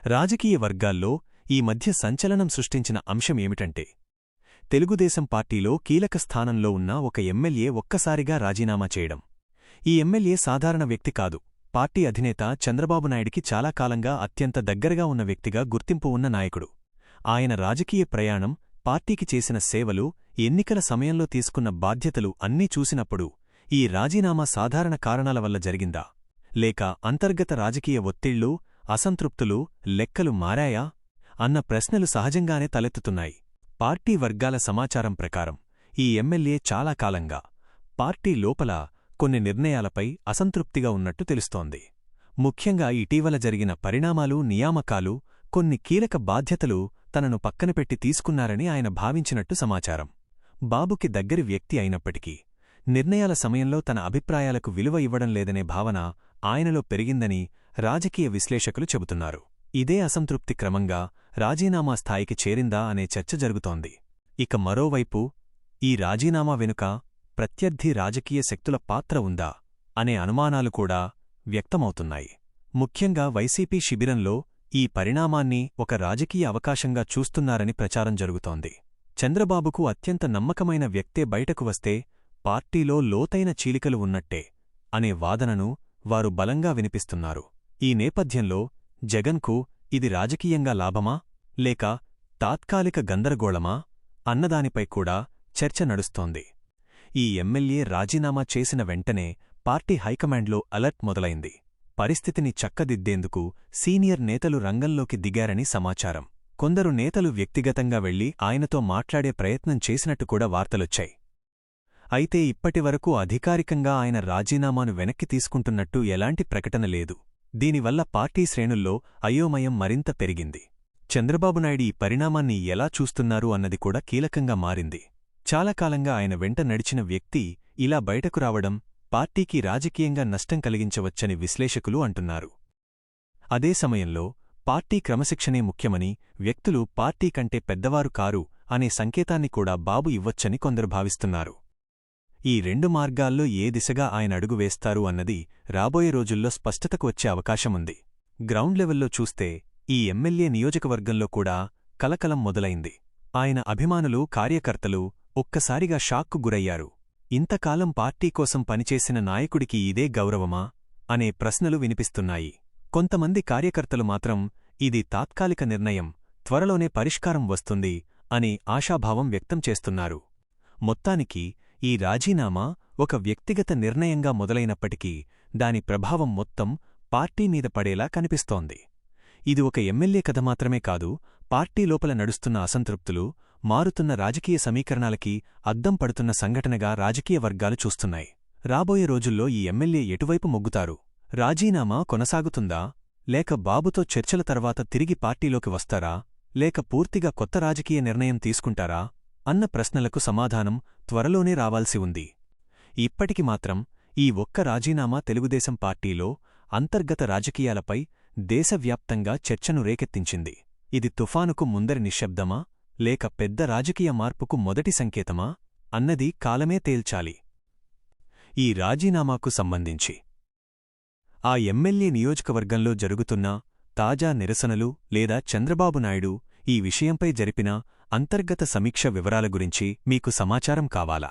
రాజకీయ వర్గాల్లో ఈ మధ్య సంచలనం సృష్టించిన అంశమేమిటంటే, తెలుగుదేశం పార్టీలో కీలక స్థానంలో ఉన్న ఒక ఎమ్మెల్యే ఒక్కసారిగా రాజీనామా చేయడం. ఈ ఎమ్మెల్యే సాధారణ వ్యక్తి కాదు. పార్టీ అధినేత చంద్రబాబు నాయుడికి చాలా కాలంగా అత్యంత దగ్గరగా ఉన్న వ్యక్తిగా గుర్తింపు ఉన్న నాయకుడు. ఆయన రాజకీయ ప్రయాణం, పార్టీకి చేసిన సేవలు, ఎన్నికల సమయంలో తీసుకున్న బాధ్యతలు అన్నీ చూసినప్పుడు ఈ రాజీనామా సాధారణ కారణాల వల్ల జరిగిందా, లేక అంతర్గత రాజకీయ ఒత్తిళ్లు, అసంతృప్తులు, లెక్కలు మారాయా అన్న ప్రశ్నలు సహజంగానే తలెత్తుతున్నాయి. పార్టీ వర్గాల సమాచారం ప్రకారం ఈ ఎమ్మెల్యే చాలా కాలంగా పార్టీ లోపల కొన్ని నిర్ణయాలపై అసంతృప్తిగా ఉన్నట్టు తెలుస్తోంది. ముఖ్యంగా ఇటీవల జరిగిన పరిణామాలు, నియామకాలు, కొన్ని కీలక బాధ్యతలు తనను పక్కనపెట్టి తీసుకున్నారని ఆయన భావించినట్టు సమాచారం. బాబుకి దగ్గరి వ్యక్తి అయినప్పటికీ నిర్ణయాల సమయంలో తన అభిప్రాయాలకు విలువ ఇవ్వడం లేదనే భావన ఆయనలో పెరిగిందని రాజకీయ విశ్లేషకులు చెబుతున్నారు. ఇదే అసంతృప్తి క్రమంగా రాజీనామా స్థాయికి చేరిందా అనే చర్చ జరుగుతోంది. ఇక మరోవైపు ఈ రాజీనామా వెనుక ప్రత్యర్థి రాజకీయ శక్తుల పాత్ర ఉందా అనే అనుమానాలు కూడా వ్యక్తమవుతున్నాయి. ముఖ్యంగా వైసీపీ శిబిరంలో ఈ పరిణామాన్ని ఒక రాజకీయ అవకాశంగా చూస్తున్నారని ప్రచారం జరుగుతోంది. చంద్రబాబుకు అత్యంత నమ్మకమైన వ్యక్తే బయటకు వస్తే పార్టీలో లోతైన చీలికలు ఉన్నట్టే అనే వాదనను వారు బలంగా వినిపిస్తున్నారు. ఈ నేపథ్యంలో జగన్కు ఇది రాజకీయంగా లాభమా, లేక తాత్కాలిక గందరగోళమా అన్నదానిపై కూడా చర్చ నడుస్తోంది. ఈ ఎమ్మెల్యే రాజీనామా చేసిన వెంటనే పార్టీ హైకమాండ్లో అలర్ట్ మొదలైంది. పరిస్థితిని చక్కదిద్దేందుకు సీనియర్ నేతలు రంగంలోకి దిగారని సమాచారం. కొందరు నేతలు వ్యక్తిగతంగా వెళ్లి ఆయనతో మాట్లాడే ప్రయత్నం చేసినట్టు కూడా వార్తలొచ్చాయి. అయితే ఇప్పటివరకు అధికారికంగా ఆయన రాజీనామాను వెనక్కి తీసుకుంటున్నట్టు ఎలాంటి ప్రకటన లేదు. దీనివల్ల పార్టీ శ్రేణుల్లో అయోమయం మరింత పెరిగింది. చంద్రబాబునాయుడు ఈ పరిణామాన్ని ఎలా చూస్తున్నారు అన్నది కూడా కీలకంగా మారింది. చాలా కాలంగా ఆయన వెంట నడిచిన వ్యక్తి ఇలా బయటకు రావడం పార్టీకి రాజకీయంగా నష్టం కలిగించవచ్చని విశ్లేషకులు అంటున్నారు. అదే సమయంలో పార్టీ క్రమశిక్షణే ముఖ్యమని, వ్యక్తులు పార్టీ కంటే పెద్దవారు కారు అనే సంకేతాన్ని కూడా బాబు ఇవ్వొచ్చని కొందరు భావిస్తున్నారు. ఈ రెండు మార్గాల్లో ఏ దిశగా ఆయన అడుగు వేస్తారు అన్నది రాబోయే రోజుల్లో స్పష్టతకు వచ్చే అవకాశముంది. గ్రౌండ్ లెవెల్లో చూస్తే ఈ ఎమ్మెల్యే నియోజకవర్గంలో కూడా కలకలం మొదలైంది. ఆయన అభిమానులు, కార్యకర్తలు ఒక్కసారిగా షాక్కు గురయ్యారు. ఇంతకాలం పార్టీ కోసం పనిచేసిన నాయకుడికి ఇదే గౌరవమా అనే ప్రశ్నలు వినిపిస్తున్నాయి. కొంతమంది కార్యకర్తలు మాత్రం ఇది తాత్కాలిక నిర్ణయం, త్వరలోనే పరిష్కారం వస్తుంది అని ఆశాభావం వ్యక్తం చేస్తున్నారు. మొత్తానికి ఈ రాజీనామా ఒక వ్యక్తిగత నిర్ణయంగా మొదలైనప్పటికీ దాని ప్రభావం మొత్తం పార్టీ మీద పడేలా కనిపిస్తోంది. ఇది ఒక ఎమ్మెల్యే కథ మాత్రమే కాదు, పార్టీ లోపల నడుస్తున్న అసంతృప్తులు, మారుతున్న రాజకీయ సమీకరణాలకి అద్దం పడుతున్న సంఘటనగా రాజకీయ వర్గాలు చూస్తున్నాయి. రాబోయే రోజుల్లో ఈ ఎమ్మెల్యే ఎటువైపు మొగ్గుతారు? రాజీనామా కొనసాగుతుందా, లేక బాబుతో చర్చల తర్వాత తిరిగి పార్టీలోకి వస్తారా, లేక పూర్తిగా కొత్త రాజకీయ నిర్ణయం తీసుకుంటారా అన్న ప్రశ్నలకు సమాధానం త్వరలోనే రావాల్సి ఉంది. ఇప్పటికి మాత్రం ఈ ఒక్క రాజీనామా తెలుగుదేశం పార్టీలో అంతర్గత రాజకీయాలపై దేశవ్యాప్తంగా చర్చను రేకెత్తించింది. ఇది తుఫానుకు ముందరి నిశ్శబ్దమా, లేక పెద్ద రాజకీయ మార్పుకు మొదటి సంకేతమా అన్నది కాలమే తేల్చాలి. ఈ రాజీనామాకు సంబంధించి ఆ ఎమ్మెల్యే నియోజకవర్గంలో జరుగుతున్న తాజా నిరసనలు లేదా చంద్రబాబు నాయుడు ఈ విషయంపై జరిపిన అంతర్గత సమీక్ష వివరాల గురించి మీకు సమాచారం కావాలా?